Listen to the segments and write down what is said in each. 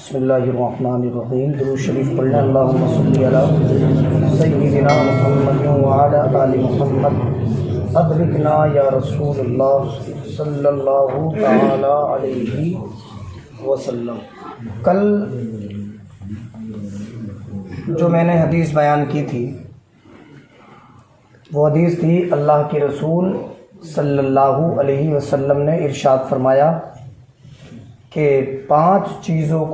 بسم اللہ الرحمن الرحیم۔ درود شریف پڑھنا۔ اللہم صلی علی سیدنا محمد وعلی آل محمد ادرکنا یا رسول اللہ صلی اللہ تعالی علیہ وسلم۔ کل جو میں نے حدیث بیان کی تھی وہ حدیث تھی، اللہ کے رسول صلی اللہ علیہ وسلم نے ارشاد فرمایا کہ 5 چیزوں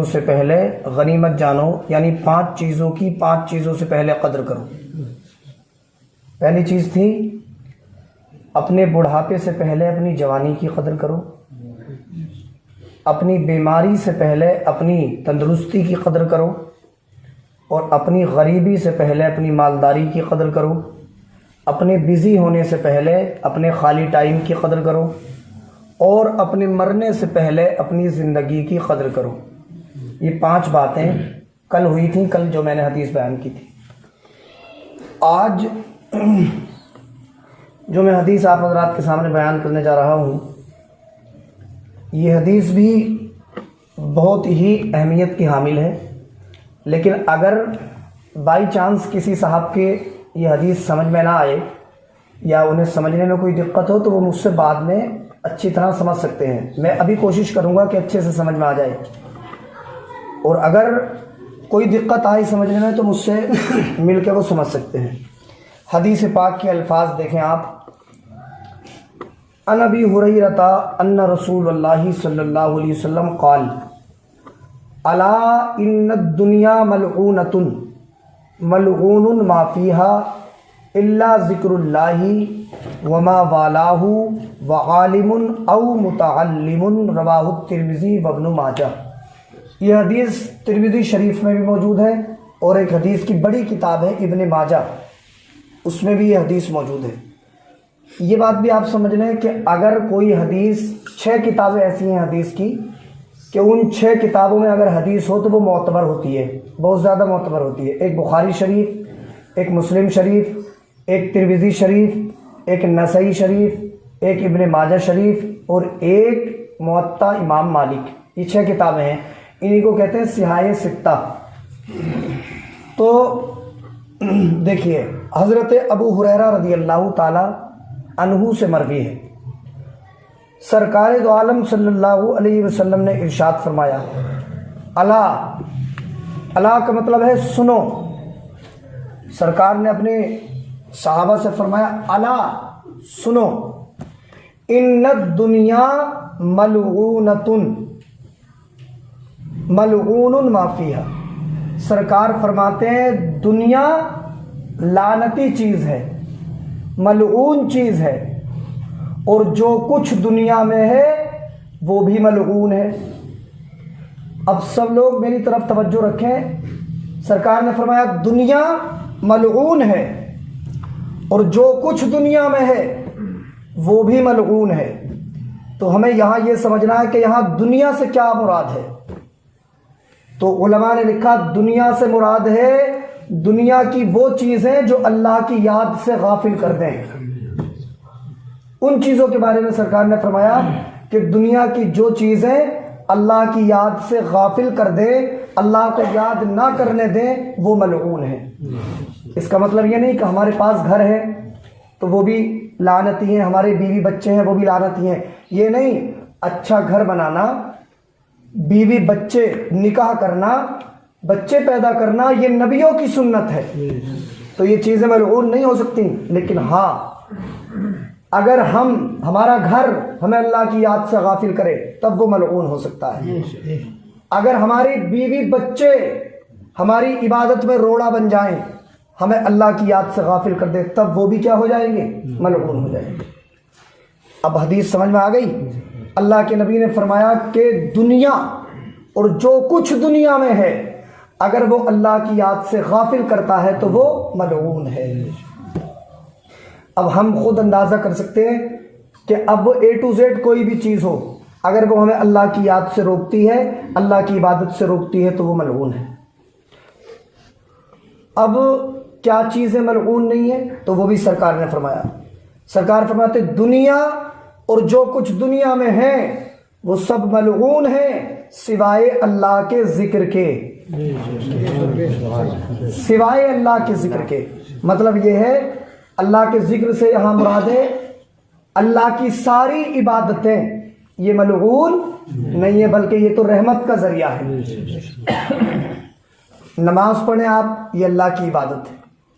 سے پہلے غنیمت جانو، یعنی 5 چیزوں سے پہلے قدر کرو۔ پہلی چیز تھی اپنے بڑھاپے سے پہلے اپنی جوانی کی قدر کرو، اپنی بیماری سے پہلے اپنی تندرستی کی قدر کرو، اور اپنی غریبی سے پہلے اپنی مالداری کی قدر کرو، اپنے بزی ہونے سے پہلے اپنے خالی ٹائم کی قدر کرو، اور اپنے مرنے سے پہلے اپنی زندگی کی قدر کرو۔ یہ 5 باتیں کل ہوئی تھیں، کل جو میں نے حدیث بیان کی تھی۔ آج جو میں حدیث آپ حضرات کے سامنے بیان کرنے جا رہا ہوں، یہ حدیث بھی بہت ہی اہمیت کی حامل ہے، لیکن اگر بائی چانس کسی صاحب کے یہ حدیث سمجھ میں نہ آئے یا انہیں سمجھنے میں کوئی دقت ہو تو وہ مجھ سے بعد میں اچھی طرح سمجھ سکتے ہیں۔ میں ابھی کوشش کروں گا کہ اچھے سے سمجھ میں آ جائے، اور اگر کوئی دقت آئی سمجھنے میں تو مجھ سے مل کے وہ سمجھ سکتے ہیں۔ حدیث پاک کے الفاظ دیکھیں آپ۔ عن ابی ہریرہ ان رسول اللہ صلی اللہ علیہ وسلم قال الا ان الدنیا ملعونۃ ملعون ما فیہا الا ذکر اللہ وما والاہ وعالم او متعلم، رواہ الترمذی وابن ماجہ۔ یہ حدیث ترمذی شریف میں بھی موجود ہے، اور ایک حدیث کی بڑی کتاب ہے ابن ماجہ، اس میں بھی یہ حدیث موجود ہے۔ یہ بات بھی آپ سمجھ لیں کہ اگر کوئی حدیث 6 کتابیں ایسی ہیں حدیث کی کہ ان 6 کتابوں میں اگر حدیث ہو تو وہ معتبر ہوتی ہے، بہت زیادہ معتبر ہوتی ہے۔ ایک بخاری شریف، ایک مسلم شریف، ایک ترمذی شریف، ایک نسائی شریف، ایک ابن ماجہ شریف، اور ایک موطا امام مالک۔ یہ 6 کتابیں ہیں، انہی کو کہتے ہیں صحاح ستہ۔ تو دیکھیے، حضرت ابو ہریرہ رضی اللہ تعالی عنہ سے مروی ہے، سرکار دو عالم صلی اللہ علیہ وسلم نے ارشاد فرمایا، الا، الا کا مطلب ہے سنو۔ سرکار نے اپنے صحابہ سے فرمایا الا سنو، ان الدنیا ملعونۃ ملعون ما فیہا۔ سرکار فرماتے ہیں دنیا لعنتی چیز ہے، ملعون چیز ہے، اور جو کچھ دنیا میں ہے وہ بھی ملعون ہے۔ اب سب لوگ میری طرف توجہ رکھیں۔ سرکار نے فرمایا دنیا ملعون ہے، اور جو کچھ دنیا میں ہے وہ بھی ملعون ہے۔ تو ہمیں یہاں یہ سمجھنا ہے کہ یہاں دنیا سے کیا مراد ہے۔ تو علماء نے لکھا دنیا سے مراد ہے دنیا کی وہ چیزیں جو اللہ کی یاد سے غافل کر دیں۔ ان چیزوں کے بارے میں سرکار نے فرمایا کہ دنیا کی جو چیزیں اللہ کی یاد سے غافل کر دیں، اللہ کو یاد نہ کرنے دیں، وہ ملعون ہیں۔ اس کا مطلب یہ نہیں کہ ہمارے پاس گھر ہے تو وہ بھی لعنتی ہیں، ہمارے بیوی بچے ہیں وہ بھی لعنتی ہیں، یہ نہیں۔ اچھا گھر بنانا، بیوی بچے نکاح کرنا، بچے پیدا کرنا، یہ نبیوں کی سنت ہے، تو یہ چیزیں ملعون نہیں ہو سکتی۔ لیکن ہاں، اگر ہمارا گھر ہمیں اللہ کی یاد سے غافل کرے تب وہ ملعون ہو سکتا ہے۔ اگر ہماری بیوی بچے ہماری عبادت میں روڑا بن جائیں، ہمیں اللہ کی یاد سے غافل کر دے، تب وہ بھی کیا ہو جائیں گے؟ ملعون ہو جائیں گے۔ اب حدیث سمجھ میں آ گئی۔ اللہ کے نبی نے فرمایا کہ دنیا اور جو کچھ دنیا میں ہے اگر وہ اللہ کی یاد سے غافل کرتا ہے تو وہ ملعون ہے۔ اب ہم خود اندازہ کر سکتے ہیں کہ اب وہ A to Z کوئی بھی چیز ہو، اگر وہ ہمیں اللہ کی یاد سے روکتی ہے، اللہ کی عبادت سے روکتی ہے تو وہ ملعون ہے۔ اب کیا چیزیں ملعون نہیں ہیں؟ تو وہ بھی سرکار نے فرمایا۔ سرکار فرماتے دنیا اور جو کچھ دنیا میں ہے وہ سب ملعون ہیں سوائے اللہ کے ذکر کے، سوائے اللہ کے ذکر کے۔ مطلب یہ ہے اللہ کے ذکر سے یہاں مراد ہے اللہ کی ساری عبادتیں، یہ ملعون نہیں ہے بلکہ یہ تو رحمت کا ذریعہ ہے۔ نماز پڑھیں آپ، یہ اللہ کی عبادت ہے،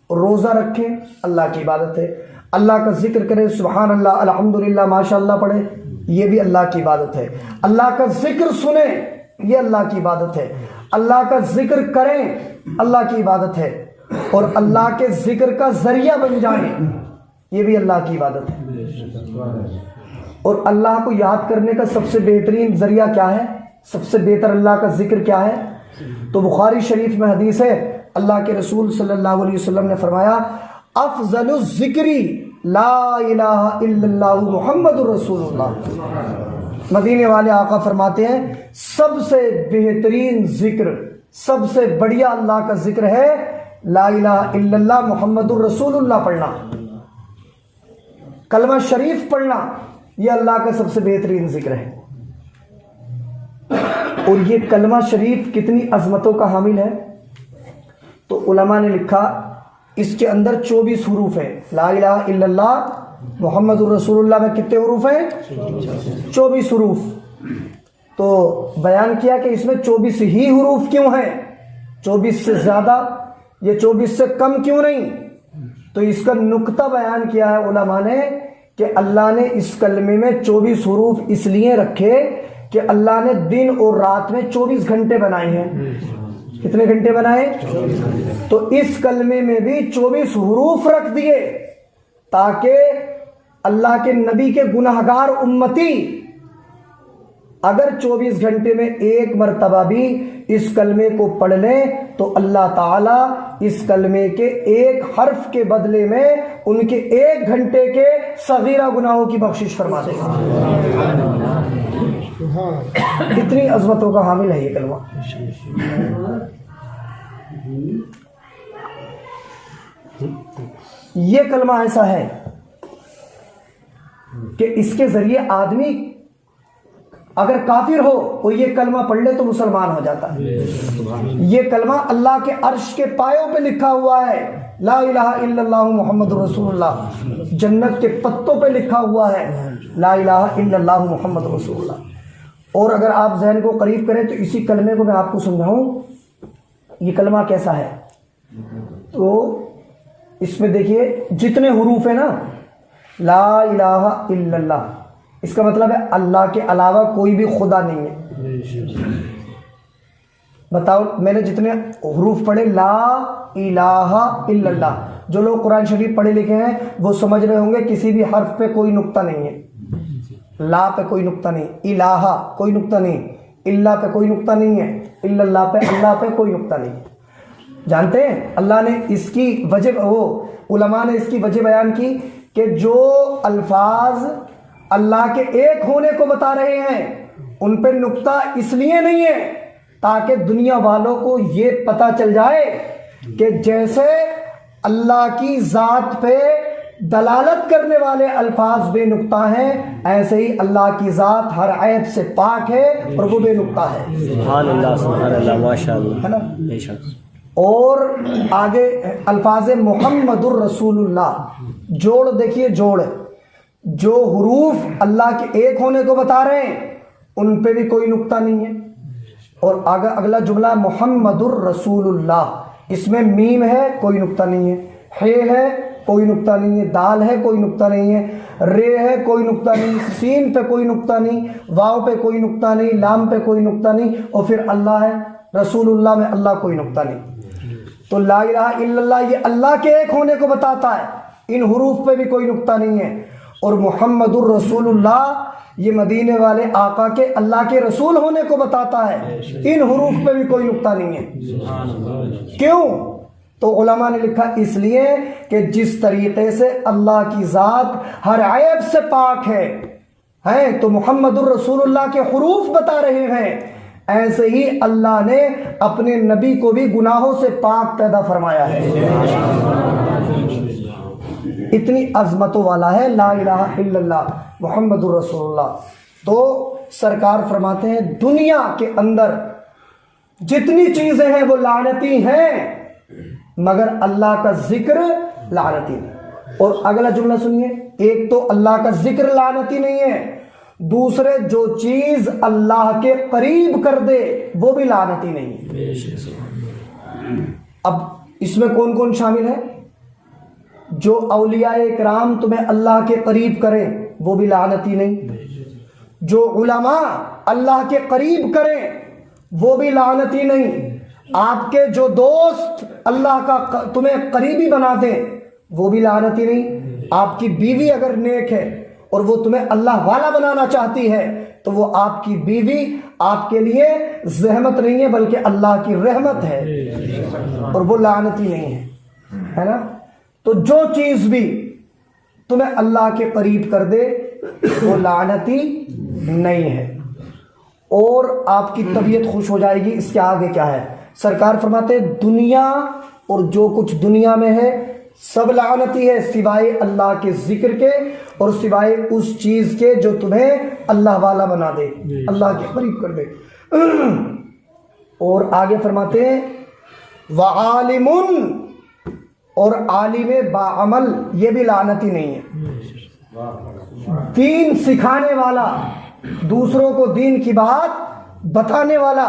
روزہ رکھیں اللہ کی عبادت ہے، اللہ کا ذکر کریں، سبحان اللہ الحمدللہ ماشاء اللہ پڑھیں، یہ بھی اللہ کی عبادت ہے، اللہ کا ذکر سنیں یہ اللہ کی عبادت ہے، اللہ کا ذکر کریں اللہ کی عبادت ہے، اور اللہ کے ذکر کا ذریعہ بن جائیں یہ بھی اللہ کی عبادت ہے۔ اور اللہ کو یاد کرنے کا سب سے بہترین ذریعہ کیا ہے؟ سب سے بہتر اللہ کا ذکر کیا ہے؟ تو بخاری شریف میں حدیث ہے، اللہ کے رسول صلی اللہ علیہ وسلم نے فرمایا افضل الذکر لا الہ الا اللہ محمد الرسول اللہ۔ مدینے والے آقا فرماتے ہیں سب سے بہترین ذکر، سب سے بڑھیا اللہ کا ذکر ہے لا الہ الا اللہ محمد الرسول اللہ پڑھنا، کلمہ شریف پڑھنا، یہ اللہ کا سب سے بہترین ذکر ہے۔ اور یہ کلمہ شریف کتنی عظمتوں کا حامل ہے؟ تو علماء نے لکھا اس کے اندر 24 حروف ہیں۔ لا الہ الا اللہ محمد الرسول اللہ میں کتنے حروف ہیں؟ 24 حروف۔ تو بیان کیا کہ اس میں 24 ہی حروف کیوں ہیں، 24 سے زیادہ یہ 24 سے کم کیوں نہیں؟ تو اس کا نقطہ بیان کیا ہے علماء نے کہ اللہ نے اس کلمے میں 24 حروف اس لیے رکھے کہ اللہ نے دن اور رات میں 24 گھنٹے بنائے ہیں۔ کتنے گھنٹے بنائے؟ تو اس کلمے میں بھی 24 حروف رکھ دیے تاکہ اللہ کے نبی کے گناہگار امتی اگر 24 گھنٹے میں ایک مرتبہ بھی اس کلمے کو پڑھ لیں تو اللہ تعالیٰ اس کلمے کے ایک حرف کے بدلے میں ان کے 1 گھنٹے کے صغیرہ گناہوں کی بخشش فرما دے گا۔ اتنی عظمتوں کا حامل ہے یہ کلمہ۔ یہ کلمہ ایسا ہے کہ اس کے ذریعے آدمی اگر کافر ہو وہ یہ کلمہ پڑھ لے تو مسلمان ہو جاتا ہے۔ یہ کلمہ اللہ کے عرش کے پایوں پہ لکھا ہوا ہے، لا الہ الا اللہ محمد رسول اللہ، جنت کے پتوں پہ لکھا ہوا ہے لا الہ الا اللہ محمد رسول اللہ۔ اور اگر آپ ذہن کو قریب کریں تو اسی کلمے کو میں آپ کو سمجھاؤں یہ کلمہ کیسا ہے۔ تو اس میں دیکھیے جتنے حروف ہیں نا، لا الہ الا اللہ، اس کا مطلب ہے اللہ کے علاوہ کوئی بھی خدا نہیں ہے۔ بتاؤ میں نے جتنے حروف پڑھے لا الہ الا اللہ، جو لوگ قرآن شریف پڑھے لکھے ہیں وہ سمجھ رہے ہوں گے کسی بھی حرف پہ کوئی نقطہ نہیں ہے، لا پہ کوئی نقطہ نہیں، الہ کوئی نقطہ نہیں، اللہ پہ کوئی نقطہ نہیں ہے، الا اللہ پہ اللہ پہ کوئی نقطہ نہیں۔ جانتے ہیں اللہ نے اس کی وجہ، وہ علماء نے اس کی وجہ بیان کی کہ جو الفاظ اللہ کے ایک ہونے کو بتا رہے ہیں ان پہ نقطہ اس لیے نہیں ہے تاکہ دنیا والوں کو یہ پتہ چل جائے کہ جیسے اللہ کی ذات پہ دلالت کرنے والے الفاظ بے نقطہ ہیں، ایسے ہی اللہ کی ذات ہر عیب سے پاک ہے اور وہ بے نقطہ ہے۔ سبحان اللہ سبحان اللہ ماشاءاللہ، ہے نا؟ بے شک۔ اور آگے الفاظ محمد الرسول اللہ، جوڑ دیکھیے، جوڑ، جو حروف اللہ کے ایک ہونے کو بتا رہے ہیں ان پہ بھی کوئی نقطہ نہیں ہے۔ اور آگے اگلا جملہ محمد الرسول اللہ، اس میں میم ہے کوئی نقطہ نہیں ہے، ہے کوئی نقطہ نہیں ہے، دال ہے کوئی نقطہ نہیں ہے، رے ہے کوئی نقطہ نہیں، سین پہ کوئی نقطہ نہیں، واو پہ کوئی نقطہ نہیں، لام پہ کوئی نقطہ نہیں، اور پھر اللہ ہے، رسول اللہ میں اللہ کوئی نقطہ نہیں۔ تو لا الہ الا اللہ یہ اللہ کے ایک ہونے کو بتاتا ہے، ان حروف پہ بھی کوئی نقطہ نہیں ہے۔ اور محمد الرسول اللہ یہ مدینے والے آقا کے اللہ کے رسول ہونے کو بتاتا ہے، ان حروف پہ بھی کوئی نقطہ نہیں ہے۔ کیوں؟ تو علماء نے لکھا اس لیے کہ جس طریقے سے اللہ کی ذات ہر عیب سے پاک ہے تو محمد الرسول اللہ کے حروف بتا رہے ہیں، ایسے ہی اللہ نے اپنے نبی کو بھی گناہوں سے پاک پیدا فرمایا ہے۔ اتنی عظمتوں والا ہے لا الہ الا اللہ محمد الرسول اللہ۔ تو سرکار فرماتے ہیں دنیا کے اندر جتنی چیزیں ہیں وہ لعنتی ہیں مگر اللہ کا ذکر لعنتی نہیں. اور اگلا جملہ سنیے، ایک تو اللہ کا ذکر لعنتی نہیں ہے، دوسرے جو چیز اللہ کے قریب کر دے وہ بھی لعنتی نہیں ہے. اب اس میں کون کون شامل ہے؟ جو اولیاء کرام تمہیں اللہ کے قریب کریں وہ بھی لعنتی نہیں، جو علماء اللہ کے قریب کریں وہ بھی لعنتی نہیں، آپ کے جو دوست اللہ کا تمہیں قریبی بنا دیں وہ بھی لعنتی نہیں، آپ کی بیوی اگر نیک ہے اور وہ تمہیں اللہ والا بنانا چاہتی ہے تو وہ آپ کی بیوی آپ کے لیے زحمت نہیں ہے بلکہ اللہ کی رحمت ہے اور وہ لعنتی نہیں ہے نا. تو جو چیز بھی تمہیں اللہ کے قریب کر دے وہ لعنتی نہیں ہے اور آپ کی طبیعت خوش ہو جائے گی. اس کے آگے کیا ہے؟ سرکار فرماتے ہیں دنیا اور جو کچھ دنیا میں ہے سب لعنتی ہے سوائے اللہ کے ذکر کے اور سوائے اس چیز کے جو تمہیں اللہ والا بنا دے، اللہ کے قریب کر دے. اور آگے فرماتے ہیں وعالم، اور عالم باعمل یہ بھی لعنتی نہیں ہے. دین سکھانے والا، دوسروں کو دین کی بات بتانے والا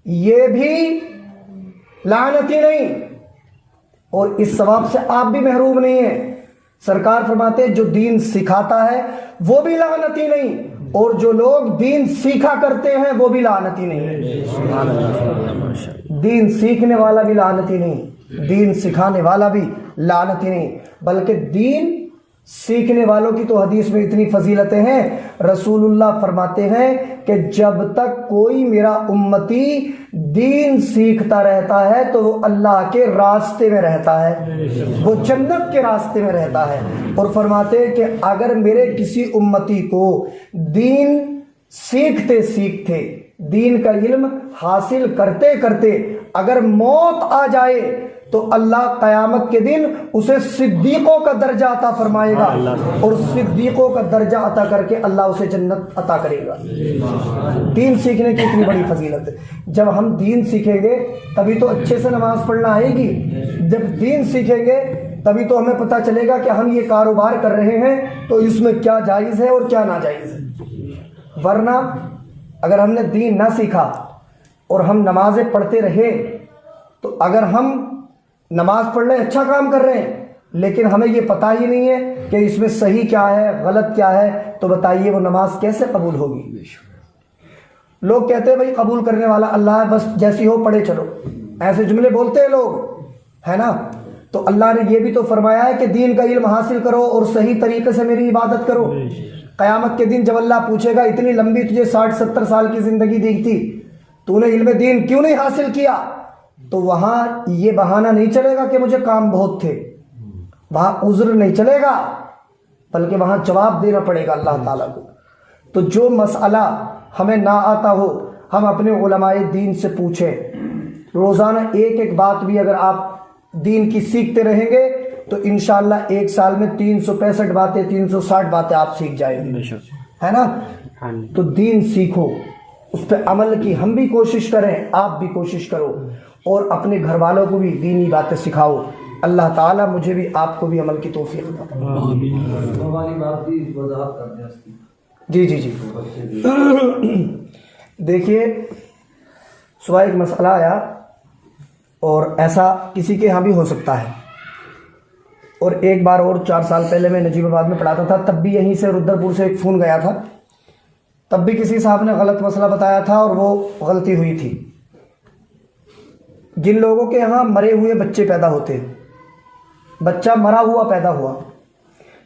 یہ بھی لعنتی نہیں اور اس ثواب سے آپ بھی محروم نہیں ہیں. سرکار فرماتے ہیں جو دین سکھاتا ہے وہ بھی لعنتی نہیں اور جو لوگ دین سیکھا کرتے ہیں وہ بھی لعنتی نہیں ہے. دین سیکھنے والا بھی لعنتی نہیں، دین سکھانے والا بھی لعنتی نہیں، بلکہ دین سیکھنے والوں کی تو حدیث میں اتنی فضیلتیں ہیں. رسول اللہ فرماتے ہیں کہ جب تک کوئی میرا امتی دین سیکھتا رہتا ہے تو وہ اللہ کے راستے میں رہتا ہے، وہ جنت کے راستے میں رہتا ہے. اور فرماتے ہیں کہ اگر میرے کسی امتی کو دین سیکھتے سیکھتے، دین کا علم حاصل کرتے کرتے اگر موت آ جائے تو اللہ قیامت کے دن اسے صدیقوں کا درجہ عطا فرمائے گا اور صدیقوں کا درجہ عطا کر کے اللہ اسے جنت عطا کرے گا. دین سیکھنے کی اتنی بڑی فضیلت ہے. جب ہم دین سیکھیں گے تبھی تو اچھے سے نماز پڑھنا آئے گی، جب دین سیکھیں گے تبھی تو ہمیں پتہ چلے گا کہ ہم یہ کاروبار کر رہے ہیں تو اس میں کیا جائز ہے اور کیا ناجائز ہے. ورنہ اگر ہم نے دین نہ سیکھا اور ہم نمازیں پڑھتے رہے تو اگر ہم نماز پڑھ رہے ہیں اچھا کام کر رہے ہیں لیکن ہمیں یہ پتہ ہی نہیں ہے کہ اس میں صحیح کیا ہے غلط کیا ہے تو بتائیے وہ نماز کیسے قبول ہوگی؟ لوگ کہتے ہیں بھائی قبول کرنے والا اللہ ہے، بس جیسی ہو پڑھے چلو، ایسے جملے بولتے ہیں لوگ، ہے نا. تو اللہ نے یہ بھی تو فرمایا ہے کہ دین کا علم حاصل کرو اور صحیح طریقے سے میری عبادت کرو. قیامت کے دن جب اللہ پوچھے گا اتنی لمبی تجھے 60-70 سال کی زندگی دی تھی تو نے علم دین کیوں نہیں حاصل کیا؟ تو وہاں یہ بہانہ نہیں چلے گا کہ مجھے کام بہت تھے، وہاں عذر نہیں چلے گا بلکہ وہاں جواب دینا پڑے گا اللہ تعالیٰ کو. تو جو مسئلہ ہمیں نہ آتا ہو ہم اپنے علماء دین سے پوچھیں. روزانہ ایک ایک بات بھی اگر آپ دین کی سیکھتے رہیں گے تو انشاءاللہ ایک سال میں 365 باتیں 360 باتیں آپ سیکھ جائیں گے، ہے نا. تو دین سیکھو، اس پہ عمل کی ہم بھی کوشش کریں، آپ بھی کوشش کرو اور اپنے گھر والوں کو بھی دینی باتیں سکھاؤ. اللہ تعالیٰ مجھے بھی آپ کو بھی عمل کی توفیق عطا فرمائے. جی دیکھیے صبح ایک مسئلہ آیا اور ایسا کسی کے ہاں بھی ہو سکتا ہے. اور ایک بار اور 4 سال پہلے میں نجیب آباد میں پڑھاتا تھا، تب بھی یہیں سے رودرپور سے ایک فون گیا تھا، تب بھی کسی صاحب نے غلط مسئلہ بتایا تھا اور وہ غلطی ہوئی تھی. جن لوگوں کے یہاں مرے ہوئے بچے پیدا ہوتے ہیں، بچہ مرا ہوا پیدا ہوا،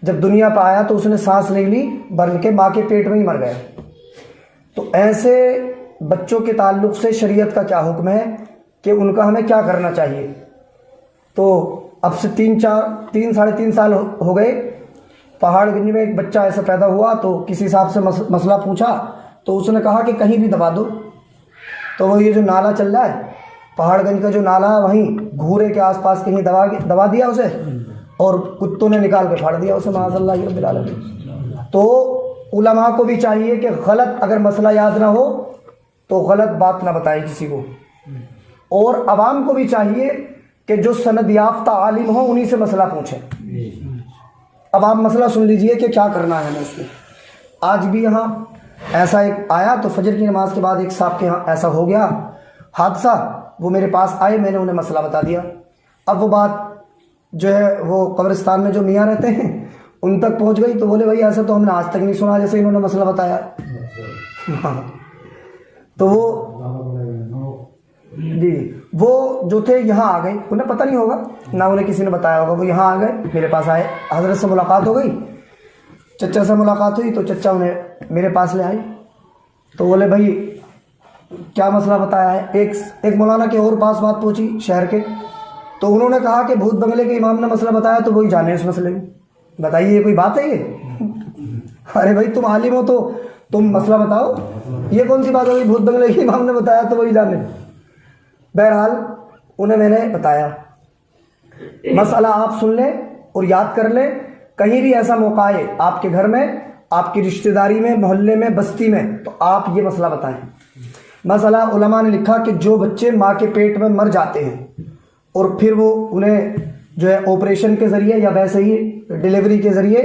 جب دنیا پہ آیا تو اس نے سانس نہیں لی بلکہ ماں کے پیٹ میں ہی مر گیا. تو ایسے بچوں کے تعلق سے شریعت کا کیا حکم ہے کہ ان کا ہمیں کیا کرنا چاہیے؟ تو اب سے 3-3.5 سال ہو گئے، پہاڑ گنج میں ایک بچہ ایسا پیدا ہوا تو کسی صاحب سے مسئلہ پوچھا تو اس نے کہا کہ کہیں بھی دبا دو. تو وہ یہ جو نالا چل رہا ہے پہاڑ گنج کا جو نالا ہے وہیں گھورے کے آس پاس کہیں دبا دیا اسے اور کتوں نے نکال کے پھاڑ دیا اسے، معاذ اللہ رب العالمین. تو علماء کو بھی چاہیے کہ غلط اگر مسئلہ یاد نہ ہو تو غلط بات نہ بتائیں کسی کو، اور عوام کو بھی چاہیے کہ جو سند یافتہ عالم ہوں انہی سے مسئلہ پوچھیں۔ اب آپ مسئلہ سن لیجئے کہ کیا کرنا ہے ہمیں اس میں۔ آج بھی یہاں ایسا ایک آیا تو فجر کی نماز کے بعد ایک صاحب کے یہاں ایسا ہو گیا حادثہ، وہ میرے پاس آئے، میں نے انہیں مسئلہ بتا دیا۔ اب وہ بات جو ہے وہ قبرستان میں جو میاں رہتے ہیں ان تک پہنچ گئی، تو بولے بھائی ایسا تو ہم نے آج تک نہیں سنا جیسے انہوں نے مسئلہ بتایا۔ تو وہ جو تھے یہاں آ گئے، انہیں پتہ نہیں ہوگا، نہ انہیں کسی نے بتایا ہوگا، وہ یہاں آ گئے، میرے پاس آئے، حضرت سے ملاقات ہو گئی، چچا سے ملاقات ہوئی، تو چچا انہیں میرے پاس لے آئے، تو بولے بھائی کیا مسئلہ بتایا ہے۔ ایک مولانا کے اور پاس بات پہنچی شہر کے، تو انہوں نے کہا کہ بھوت بنگلے کے امام نے مسئلہ بتایا تو وہی جانے اس مسئلے میں۔ بتائیے یہ کوئی بات ہے یہ؟ ارے بھائی تم عالم ہو تو تم مسئلہ بتاؤ، یہ کون سی بات ہوگی بھوت بنگلے کے امام نے بتایا تو وہی جانے۔ بہرحال انہیں میں نے بتایا مسئلہ آپ سن لیں اور یاد کر لیں، کہیں بھی ایسا موقع آئے آپ کے گھر میں، آپ کی رشتہ داری میں، محلے میں، بستی میں، تو آپ یہ مسئلہ بتائیں۔ مسئلہ علماء نے لکھا کہ جو بچے ماں کے پیٹ میں مر جاتے ہیں اور پھر وہ انہیں جو ہے آپریشن کے ذریعے یا ویسے ہی ڈیلیوری کے ذریعے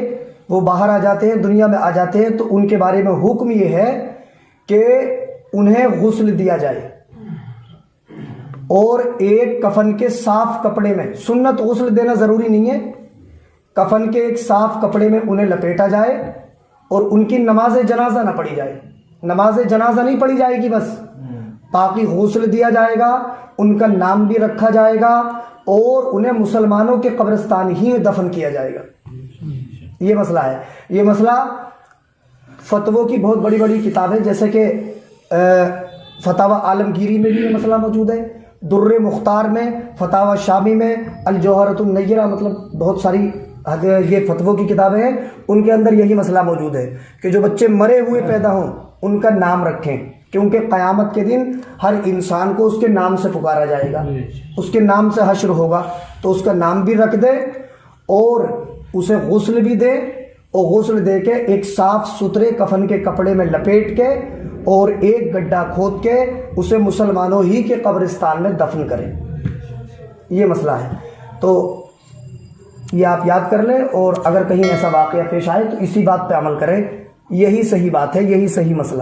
وہ باہر آ جاتے ہیں، دنیا میں آ جاتے ہیں، تو ان کے بارے میں حکم یہ ہے کہ انہیں غسل دیا جائے اور ایک کفن کے صاف کپڑے میں، سنت غسل دینا ضروری نہیں ہے، کفن کے ایک صاف کپڑے میں انہیں لپیٹا جائے اور ان کی نماز جنازہ نہ پڑھی جائے۔ نماز جنازہ نہیں پڑھی جائے گی بس، باقی غسل دیا جائے گا، ان کا نام بھی رکھا جائے گا اور انہیں مسلمانوں کے قبرستان ہی میں دفن کیا جائے گا۔ یہ مسئلہ ہے۔ یہ مسئلہ فتووں کی بہت بڑی بڑی کتابیں جیسے کہ فتاوی عالمگیری میں بھی یہ مسئلہ موجود ہے، در مختار میں، فتاوی شامی میں، الجوہرۃ النیرہ، مطلب بہت ساری یہ فتووں کی کتابیں ہیں، ان کے اندر یہی مسئلہ موجود ہے کہ جو بچے مرے ہوئے پیدا ہوں ان کا نام رکھیں، کیونکہ قیامت کے دن ہر انسان کو اس کے نام سے پکارا جائے گا، اس کے نام سے حشر ہوگا، تو اس کا نام بھی رکھ دے اور اسے غسل بھی دے، اور غسل دے کے ایک صاف ستھرے کفن کے کپڑے میں لپیٹ کے اور ایک گڈھا کھود کے اسے مسلمانوں ہی کے قبرستان میں دفن کریں۔ یہ مسئلہ ہے، تو یہ آپ یاد کر لیں، اور اگر کہیں ایسا واقعہ پیش آئے تو اسی بات پہ عمل کریں، یہی صحیح بات ہے، یہی صحیح مسئلہ ہے۔